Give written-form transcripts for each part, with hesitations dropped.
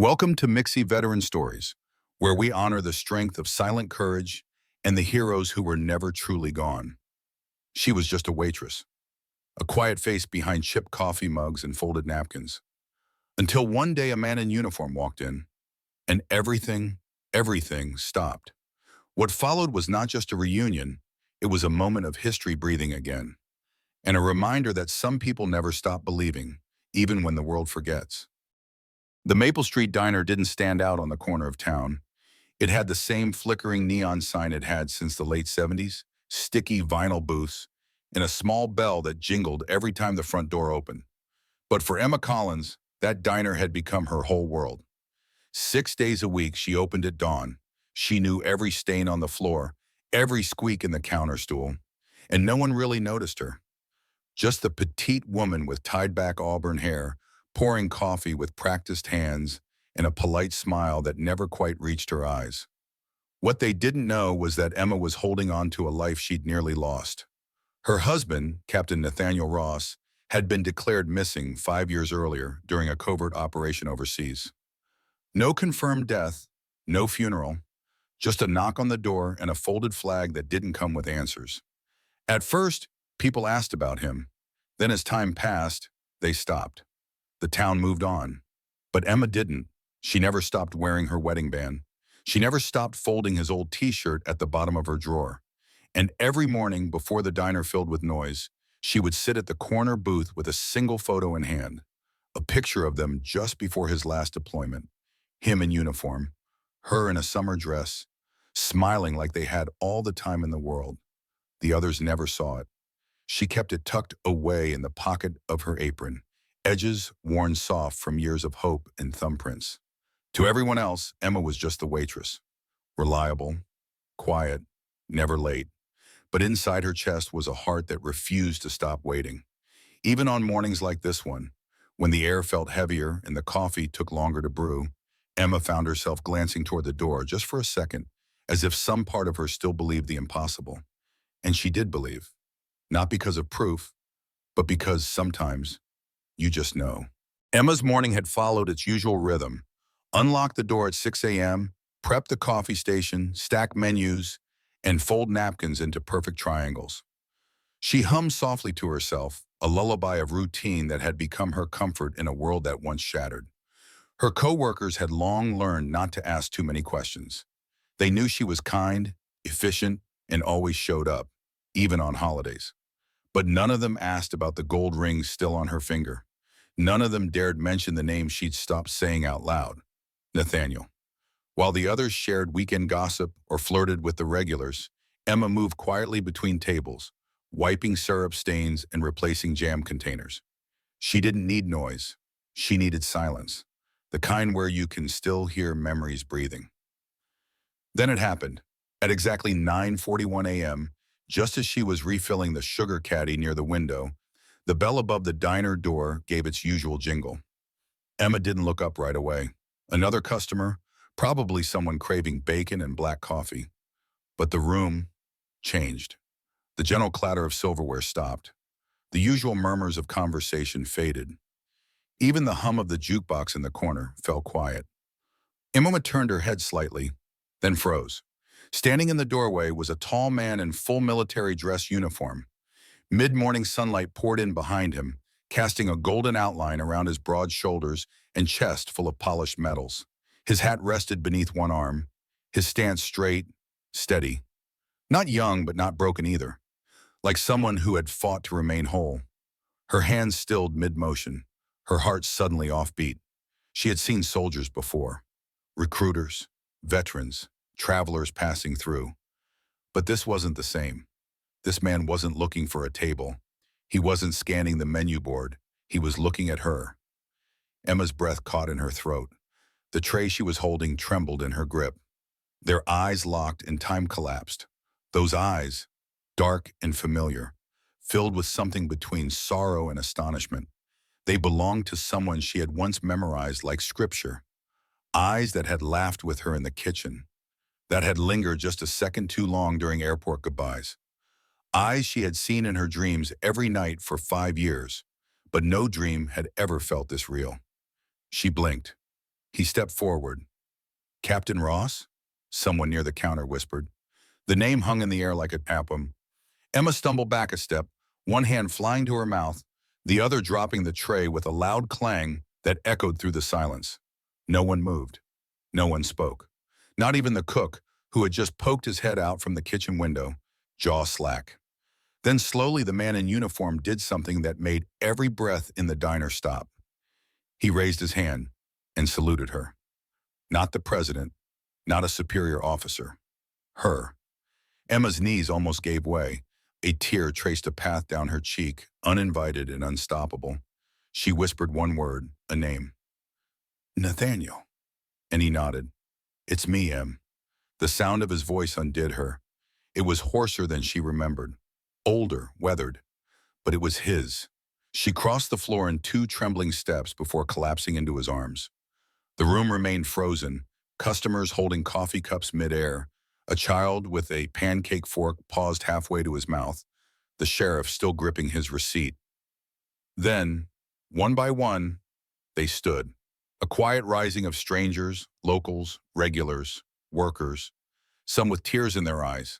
Welcome to Mixie Veteran Stories, where we honor the strength of silent courage and the heroes who were never truly gone. She was just a waitress, a quiet face behind chipped coffee mugs and folded napkins. Until one day a man in uniform walked in, and everything stopped. What followed was not just a reunion, it was a moment of history breathing again, and a reminder that some people never stop believing, even when the world forgets. The Maple Street Diner didn't stand out on the corner of town. It had the same flickering neon sign it had since the late 70s, sticky vinyl booths, and a small bell that jingled every time the front door opened. But for Emma Collins, that diner had become her whole world. 6 days a week, she opened at dawn. She knew every stain on the floor, every squeak in the counter stool, and no one really noticed her. Just the petite woman with tied-back auburn hair, pouring coffee with practiced hands and a polite smile that never quite reached her eyes. What they didn't know was that Emma was holding on to a life she'd nearly lost. Her husband, Captain Nathaniel Ross, had been declared missing 5 years earlier during a covert operation overseas. No confirmed death, no funeral, just a knock on the door and a folded flag that didn't come with answers. At first, people asked about him. Then as time passed, they stopped. The town moved on. But Emma didn't. She never stopped wearing her wedding band. She never stopped folding his old t-shirt at the bottom of her drawer. And every morning before the diner filled with noise, she would sit at the corner booth with a single photo in hand, a picture of them just before his last deployment. Him in uniform, her in a summer dress, smiling like they had all the time in the world. The others never saw it. She kept it tucked away in the pocket of her apron, edges worn soft from years of hope and thumbprints. To everyone else, Emma was just the waitress. Reliable, quiet, never late. But inside her chest was a heart that refused to stop waiting. Even on mornings like this one, when the air felt heavier and the coffee took longer to brew, Emma found herself glancing toward the door just for a second, as if some part of her still believed the impossible. And she did believe. Not because of proof, but because sometimes you just know. Emma's morning had followed its usual rhythm. Unlock the door at 6 a.m., prep the coffee station, stack menus, and fold napkins into perfect triangles. She hummed softly to herself, a lullaby of routine that had become her comfort in a world that once shattered. Her coworkers had long learned not to ask too many questions. They knew she was kind, efficient, and always showed up, even on holidays. But none of them asked about the gold rings still on her finger. None of them dared mention the name she'd stopped saying out loud, Nathaniel. While the others shared weekend gossip or flirted with the regulars, Emma moved quietly between tables, wiping syrup stains and replacing jam containers. She didn't need noise. She needed silence, the kind where you can still hear memories breathing. Then it happened. At exactly 9:41 a.m., just as she was refilling the sugar caddy near the window, the bell above the diner door gave its usual jingle. Emma didn't look up right away. Another customer, probably someone craving bacon and black coffee. But the room changed. The gentle clatter of silverware stopped. The usual murmurs of conversation faded. Even the hum of the jukebox in the corner fell quiet. Emma turned her head slightly, then froze. Standing in the doorway was a tall man in full military dress uniform. Mid-morning sunlight poured in behind him, casting a golden outline around his broad shoulders and chest full of polished metals. His hat rested beneath one arm, his stance straight, steady. Not young, but not broken either, like someone who had fought to remain whole. Her hands stilled mid-motion, her heart suddenly offbeat. She had seen soldiers before, recruiters, veterans, travelers passing through. But this wasn't the same. This man wasn't looking for a table. He wasn't scanning the menu board. He was looking at her. Emma's breath caught in her throat. The tray she was holding trembled in her grip. Their eyes locked and time collapsed. Those eyes, dark and familiar, filled with something between sorrow and astonishment. They belonged to someone she had once memorized like scripture. Eyes that had laughed with her in the kitchen, that had lingered just a second too long during airport goodbyes. Eyes she had seen in her dreams every night for 5 years, but no dream had ever felt this real. She blinked. He stepped forward. Captain Ross? Someone near the counter whispered. The name hung in the air like a tapum. Emma stumbled back a step, one hand flying to her mouth, the other dropping the tray with a loud clang that echoed through the silence. No one moved. No one spoke. Not even the cook, who had just poked his head out from the kitchen window, jaw slack. Then slowly the man in uniform did something that made every breath in the diner stop. He raised his hand and saluted her. Not the president, not a superior officer. Her. Emma's knees almost gave way. A tear traced a path down her cheek, uninvited and unstoppable. She whispered one word, a name. Nathaniel. And he nodded. It's me, Em. The sound of his voice undid her. It was hoarser than she remembered. Older, weathered. But it was his. She crossed the floor in 2 trembling steps before collapsing into his arms. The room remained frozen, customers holding coffee cups midair, a child with a pancake fork paused halfway to his mouth, the sheriff still gripping his receipt. Then, one by one, they stood. A quiet rising of strangers, locals, regulars, workers, some with tears in their eyes,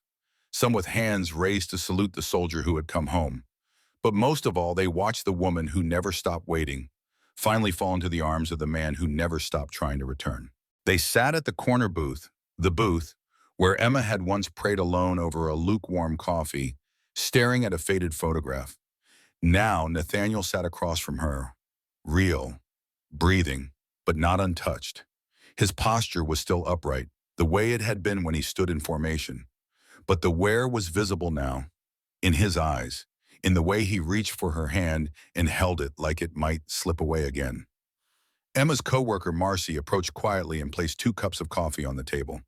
some with hands raised to salute the soldier who had come home. But most of all, they watched the woman who never stopped waiting, finally fall into the arms of the man who never stopped trying to return. They sat at the corner booth, the booth, where Emma had once prayed alone over a lukewarm coffee, staring at a faded photograph. Now Nathaniel sat across from her, real, breathing, but not untouched. His posture was still upright, the way it had been when he stood in formation. But the wear was visible now, in his eyes, in the way he reached for her hand and held it like it might slip away again. Emma's coworker Marcy approached quietly and placed 2 cups of coffee on the table.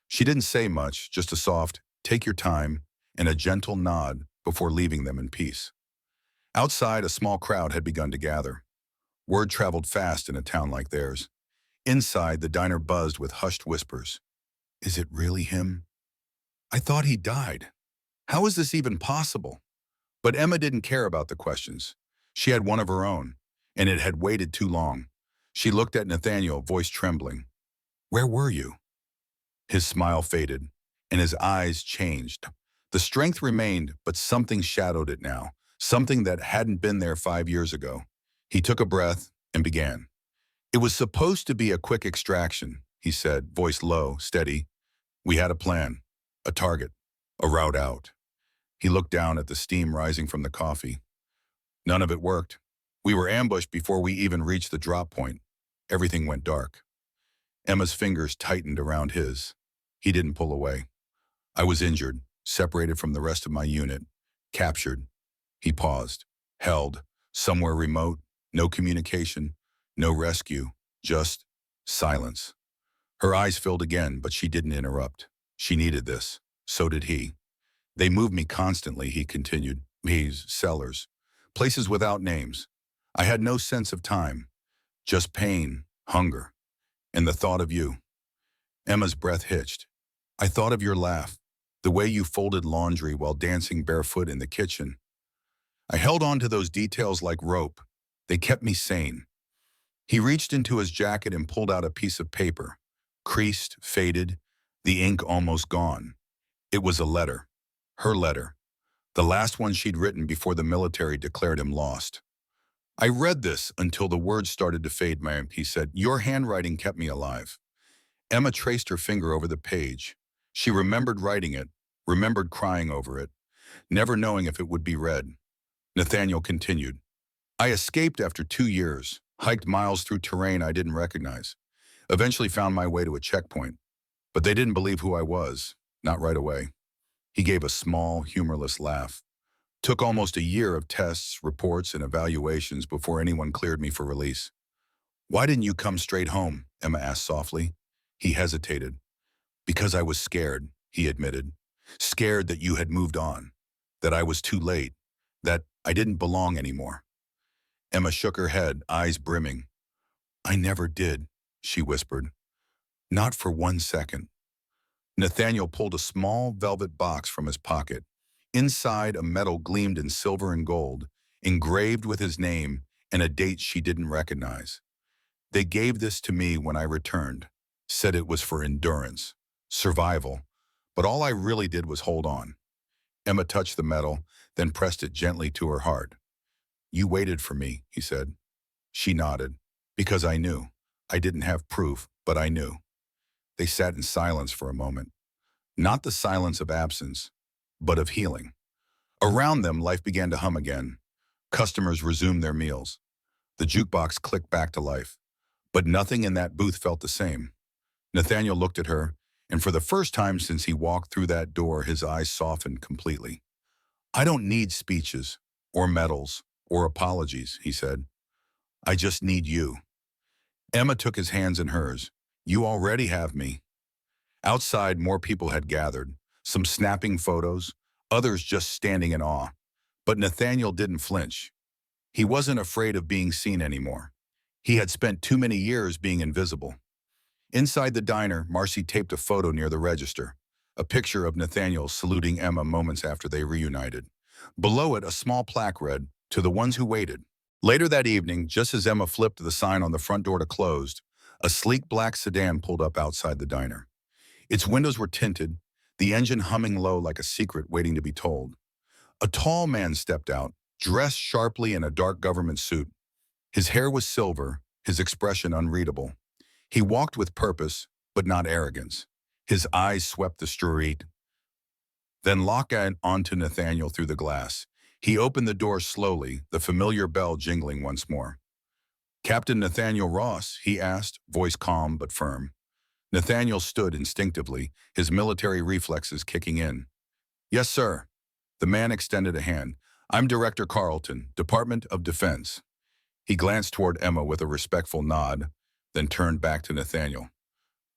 She didn't say much, just a soft, take your time, and a gentle nod before leaving them in peace. Outside, a small crowd had begun to gather. Word traveled fast in a town like theirs. Inside, the diner buzzed with hushed whispers. Is it really him? I thought he died. How is this even possible? But Emma didn't care about the questions. She had one of her own, and it had waited too long. She looked at Nathaniel, voice trembling. Where were you? His smile faded, and his eyes changed. The strength remained, but something shadowed it now, something that hadn't been there 5 years ago. He took a breath and began. It was supposed to be a quick extraction, he said, voice low, steady. We had a plan, a target, a route out. He looked down at the steam rising from the coffee. None of it worked. We were ambushed before we even reached the drop point. Everything went dark. Emma's fingers tightened around his. He didn't pull away. I was injured, separated from the rest of my unit, captured. He paused, held, somewhere remote, no communication, no rescue, just silence. Her eyes filled again, but she didn't interrupt. She needed this. So did he. They moved me constantly, he continued. These cellars, places without names. I had no sense of time, just pain, hunger, and the thought of you. Emma's breath hitched. I thought of your laugh, the way you folded laundry while dancing barefoot in the kitchen. I held on to those details like rope. They kept me sane. He reached into his jacket and pulled out a piece of paper, creased, faded, the ink almost gone. It was a letter, her letter, the last one she'd written before the military declared him lost. I read this until the words started to fade, ma'am, he said. Your handwriting kept me alive. Emma traced her finger over the page. She remembered writing it, remembered crying over it, never knowing if it would be read. Nathaniel continued. I escaped after 2 years, hiked miles through terrain I didn't recognize, eventually found my way to a checkpoint. But they didn't believe who I was, not right away. He gave a small, humorless laugh. Took almost a year of tests, reports, and evaluations before anyone cleared me for release. Why didn't you come straight home? Emma asked softly. He hesitated. Because I was scared, he admitted. Scared that you had moved on, that I was too late, that I didn't belong anymore. Emma shook her head, eyes brimming. I never did, she whispered. Not for 1 second. Nathaniel pulled a small velvet box from his pocket. Inside, a medal gleamed in silver and gold, engraved with his name and a date she didn't recognize. They gave this to me when I returned, said it was for endurance, survival, but all I really did was hold on. Emma touched the metal, then pressed it gently to her heart. You waited for me, he said. She nodded. Because I knew. I didn't have proof, but I knew. They sat in silence for a moment. Not the silence of absence, but of healing. Around them, life began to hum again. Customers resumed their meals. The jukebox clicked back to life. But nothing in that booth felt the same. Nathaniel looked at her, and for the first time since he walked through that door, his eyes softened completely. I don't need speeches, or medals, or apologies, he said. I just need you. Emma took his hands in hers. You already have me. Outside, more people had gathered, some snapping photos, others just standing in awe. But Nathaniel didn't flinch. He wasn't afraid of being seen anymore. He had spent too many years being invisible. Inside the diner, Marcy taped a photo near the register, a picture of Nathaniel saluting Emma moments after they reunited. Below it, a small plaque read, "To the ones who waited." Later that evening, just as Emma flipped the sign on the front door to close, a sleek black sedan pulled up outside the diner. Its windows were tinted, the engine humming low like a secret waiting to be told. A tall man stepped out, dressed sharply in a dark government suit. His hair was silver, his expression unreadable. He walked with purpose, but not arrogance. His eyes swept the street, then locked onto Nathaniel through the glass. He opened the door slowly, the familiar bell jingling once more. Captain Nathaniel Ross, he asked, voice calm but firm. Nathaniel stood instinctively, his military reflexes kicking in. Yes, sir. The man extended a hand. I'm Director Carlton, Department of Defense. He glanced toward Emma with a respectful nod, then turned back to Nathaniel.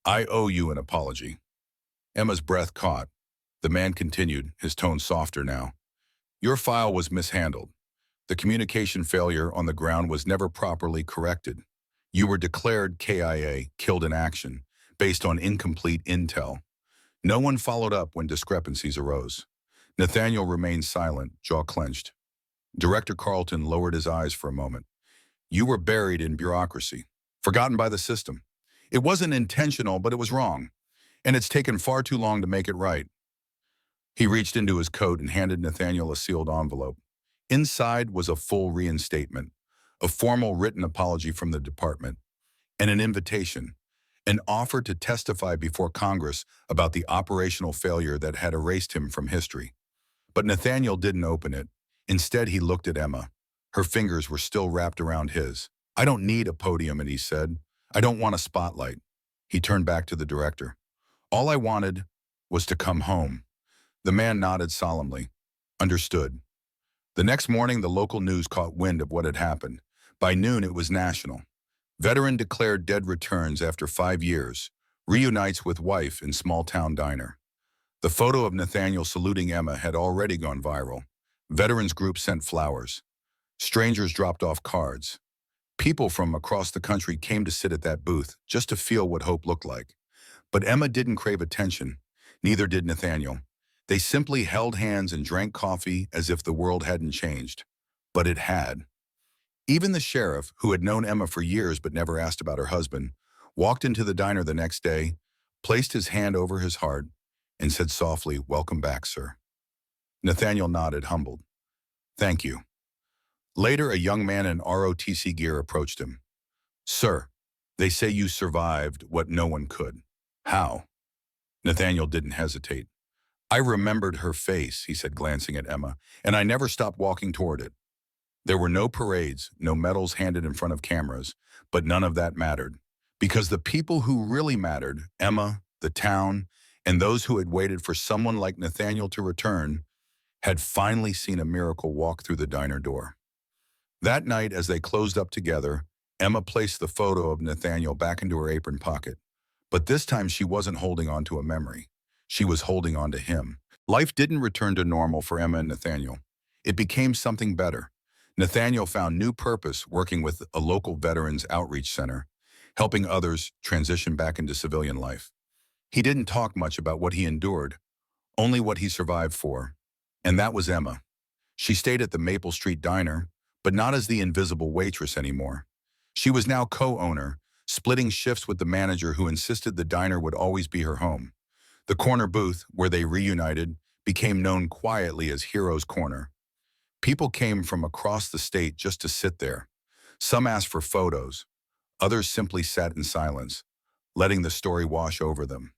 I owe you an apology. Emma's breath caught. The man continued, his tone softer now. Your file was mishandled. The communication failure on the ground was never properly corrected. You were declared KIA, killed in action, based on incomplete intel. No one followed up when discrepancies arose. Nathaniel remained silent, jaw clenched. Director Carlton lowered his eyes for a moment. You were buried in bureaucracy, forgotten by the system. It wasn't intentional, but it was wrong. And it's taken far too long to make it right. He reached into his coat and handed Nathaniel a sealed envelope. Inside was a full reinstatement, a formal written apology from the department, and an invitation, an offer to testify before Congress about the operational failure that had erased him from history. But Nathaniel didn't open it. Instead, he looked at Emma. Her fingers were still wrapped around his. I don't need a podium, he said. I don't want a spotlight. He turned back to the director. All I wanted was to come home. The man nodded solemnly. Understood. The next morning, the local news caught wind of what had happened. By noon, it was national. Veteran declared dead returns after 5 years, reunites with wife in small-town diner. The photo of Nathaniel saluting Emma had already gone viral. Veterans groups sent flowers. Strangers dropped off cards. People from across the country came to sit at that booth just to feel what hope looked like. But Emma didn't crave attention. Neither did Nathaniel. They simply held hands and drank coffee as if the world hadn't changed. But it had. Even the sheriff, who had known Emma for years but never asked about her husband, walked into the diner the next day, placed his hand over his heart, and said softly, "Welcome back, sir." Nathaniel nodded, humbled. "Thank you." Later, a young man in ROTC gear approached him. "Sir, they say you survived what no one could. How?" Nathaniel didn't hesitate. "I remembered her face," he said, glancing at Emma, "and I never stopped walking toward it." There were no parades, no medals handed in front of cameras, but none of that mattered. Because the people who really mattered, Emma, the town, and those who had waited for someone like Nathaniel to return, had finally seen a miracle walk through the diner door. That night, as they closed up together, Emma placed the photo of Nathaniel back into her apron pocket. But this time she wasn't holding on to a memory. She was holding on to him. Life didn't return to normal for Emma and Nathaniel. It became something better. Nathaniel found new purpose working with a local veterans outreach center, helping others transition back into civilian life. He didn't talk much about what he endured, only what he survived for. And that was Emma. She stayed at the Maple Street Diner, but not as the invisible waitress anymore. She was now co-owner, splitting shifts with the manager who insisted the diner would always be her home. The corner booth, where they reunited, became known quietly as Hero's Corner. People came from across the state just to sit there. Some asked for photos. Others simply sat in silence, letting the story wash over them.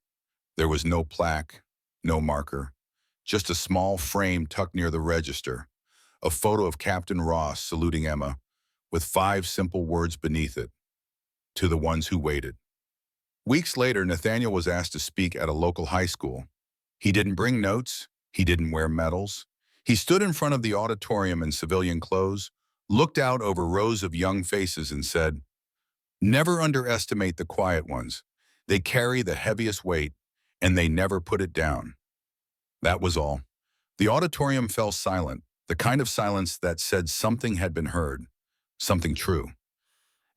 There was no plaque, no marker, just a small frame tucked near the register, a photo of Captain Ross saluting Emma, with 5 simple words beneath it: to the ones who waited. Weeks later, Nathaniel was asked to speak at a local high school. He didn't bring notes. He didn't wear medals. He stood in front of the auditorium in civilian clothes, looked out over rows of young faces and said, "Never underestimate the quiet ones. They carry the heaviest weight, and they never put it down." That was all. The auditorium fell silent, the kind of silence that said something had been heard, something true.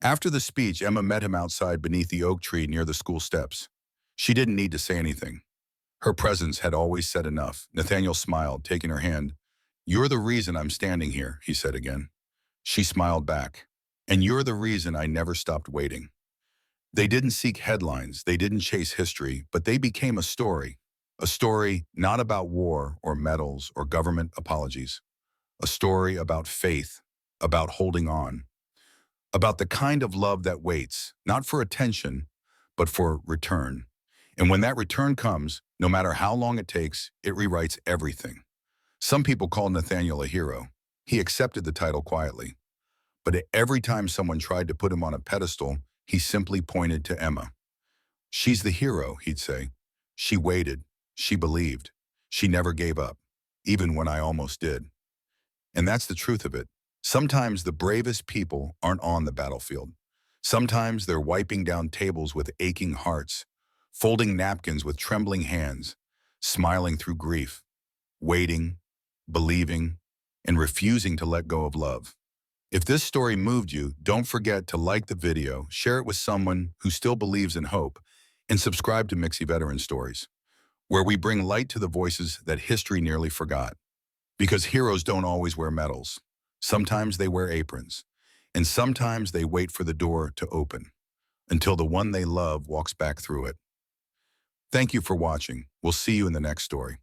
After the speech, Emma met him outside beneath the oak tree near the school steps. She didn't need to say anything. Her presence had always said enough. Nathaniel smiled, taking her hand. "You're the reason I'm standing here," he said again. She smiled back. "And you're the reason I never stopped waiting." They didn't seek headlines, they didn't chase history, but they became a story. A story not about war or medals or government apologies. A story about faith, about holding on, about the kind of love that waits, not for attention, but for return. And when that return comes, no matter how long it takes, it rewrites everything. Some people call Nathaniel a hero. He accepted the title quietly. But every time someone tried to put him on a pedestal, he simply pointed to Emma. "She's the hero," he'd say. "She waited. She believed. She never gave up, even when I almost did." And that's the truth of it. Sometimes the bravest people aren't on the battlefield. Sometimes they're wiping down tables with aching hearts, folding napkins with trembling hands, smiling through grief, waiting, believing, and refusing to let go of love. If this story moved you, don't forget to like the video, share it with someone who still believes in hope, and subscribe to Mixie Veteran Stories, where we bring light to the voices that history nearly forgot. Because heroes don't always wear medals. Sometimes they wear aprons, and sometimes they wait for the door to open, until the one they love walks back through it. Thank you for watching. We'll see you in the next story.